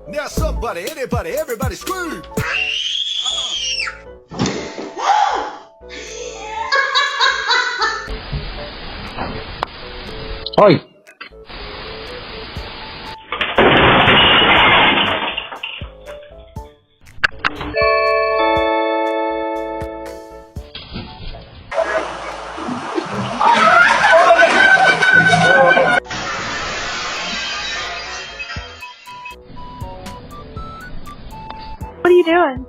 Now somebody, anybody, everybody scream! Hoy! What are you doing?